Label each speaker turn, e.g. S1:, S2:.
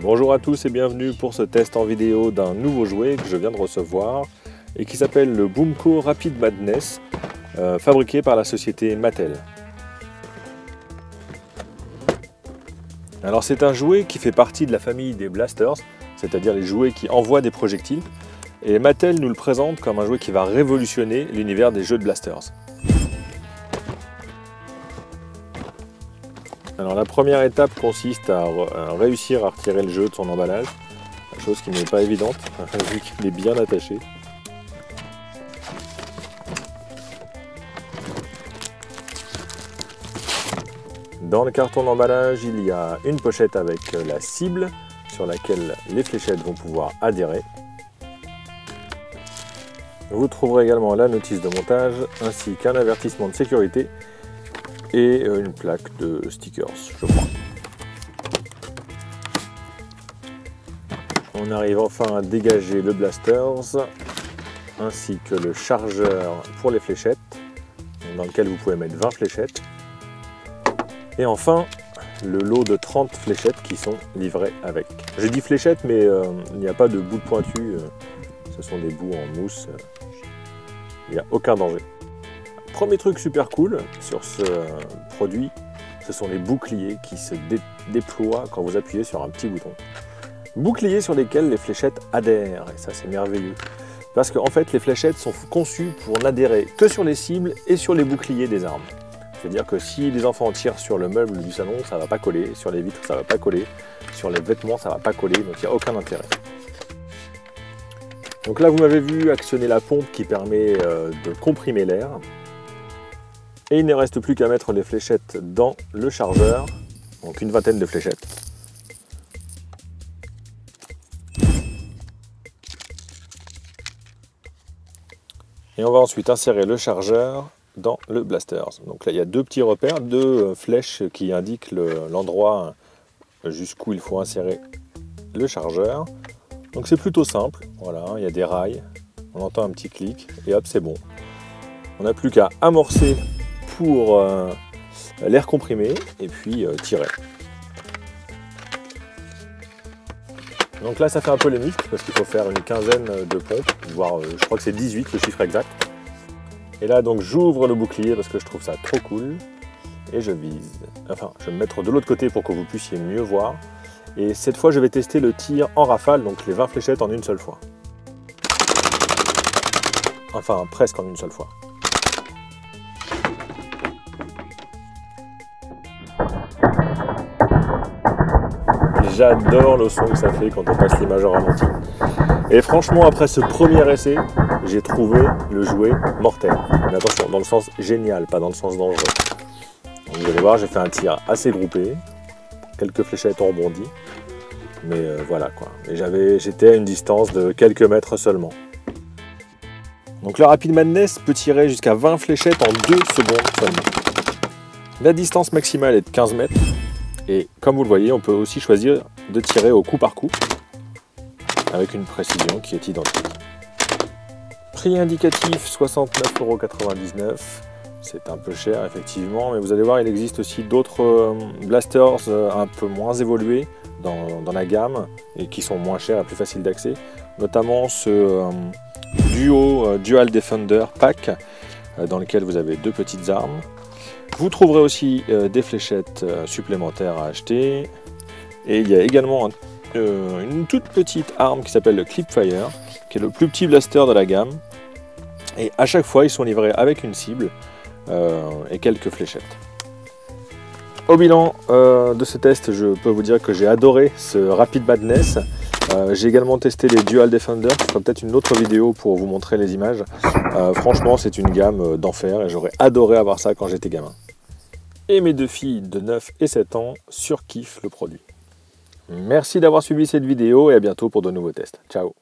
S1: Bonjour à tous et bienvenue pour ce test en vidéo d'un nouveau jouet que je viens de recevoir et qui s'appelle le Boomco Rapid Madness, fabriqué par la société Mattel. Alors c'est un jouet qui fait partie de la famille des blasters, c'est-à-dire les jouets qui envoient des projectiles, et Mattel nous le présente comme un jouet qui va révolutionner l'univers des jeux de blasters. Alors la première étape consiste à réussir à retirer le jeu de son emballage, chose qui n'est pas évidente vu qu'il est bien attaché. Dans le carton d'emballage, il y a une pochette avec la cible sur laquelle les fléchettes vont pouvoir adhérer. Vous trouverez également la notice de montage ainsi qu'un avertissement de sécurité et une plaque de stickers, je crois. On arrive enfin à dégager le blasters ainsi que le chargeur pour les fléchettes dans lequel vous pouvez mettre 20 fléchettes. Et enfin, le lot de 30 fléchettes qui sont livrées avec. J'ai dit fléchettes, mais il n'y a pas de bout de pointu, ce sont des bouts en mousse, il n'y a aucun danger. Premier truc super cool sur ce produit, ce sont les boucliers qui se déploient quand vous appuyez sur un petit bouton. Boucliers sur lesquels les fléchettes adhèrent, et ça c'est merveilleux. Parce qu'en fait les fléchettes sont conçues pour n'adhérer que sur les cibles et sur les boucliers des armes. C'est-à-dire que si les enfants tirent sur le meuble du salon, ça ne va pas coller, sur les vitres ça ne va pas coller, sur les vêtements ça ne va pas coller, donc il n'y a aucun intérêt. Donc là vous m'avez vu actionner la pompe qui permet de comprimer l'air. Et il ne reste plus qu'à mettre les fléchettes dans le chargeur, donc une vingtaine de fléchettes. Et on va ensuite insérer le chargeur dans le blaster. Donc là il y a deux petits repères, deux flèches qui indiquent l'endroit jusqu'où il faut insérer le chargeur. Donc c'est plutôt simple, voilà, il y a des rails, on entend un petit clic et hop c'est bon. On n'a plus qu'à amorcer pour l'air comprimé et puis tirer. Donc là ça fait un peu polémique parce qu'il faut faire une quinzaine de pompes, voire je crois que c'est 18 le chiffre exact. Et là donc j'ouvre le bouclier parce que je trouve ça trop cool et je vise. Enfin je vais me mettre de l'autre côté pour que vous puissiez mieux voir. Et cette fois je vais tester le tir en rafale, donc les 20 fléchettes en une seule fois. Enfin presque en une seule fois. J'adore le son que ça fait quand on passe l'image au ralenti. Et franchement, après ce premier essai, j'ai trouvé le jouet mortel. Mais attention, dans le sens génial, pas dans le sens dangereux. Donc, vous allez voir, j'ai fait un tir assez groupé. Quelques fléchettes ont rebondi. Mais voilà quoi. J'étais à une distance de quelques mètres seulement. Donc le Rapid Madness peut tirer jusqu'à 20 fléchettes en 2 secondes seulement. La distance maximale est de 15 mètres. Et comme vous le voyez, on peut aussi choisir de tirer au coup par coup, avec une précision qui est identique. Prix indicatif 69,99 €. C'est un peu cher effectivement, mais vous allez voir, il existe aussi d'autres blasters un peu moins évolués dans la gamme et qui sont moins chers et plus faciles d'accès. Notamment ce Dual Defender Pack dans lequel vous avez deux petites armes. Vous trouverez aussi des fléchettes supplémentaires à acheter. Et il y a également une toute petite arme qui s'appelle le Clipfire, qui est le plus petit blaster de la gamme. Et à chaque fois, ils sont livrés avec une cible et quelques fléchettes. Au bilan de ce test, je peux vous dire que j'ai adoré ce Rapid Madness. J'ai également testé les Dual Defender, je ferai peut-être une autre vidéo pour vous montrer les images. Franchement, c'est une gamme d'enfer et j'aurais adoré avoir ça quand j'étais gamin. Et mes deux filles de 9 et 7 ans surkiffent le produit. Merci d'avoir suivi cette vidéo et à bientôt pour de nouveaux tests. Ciao!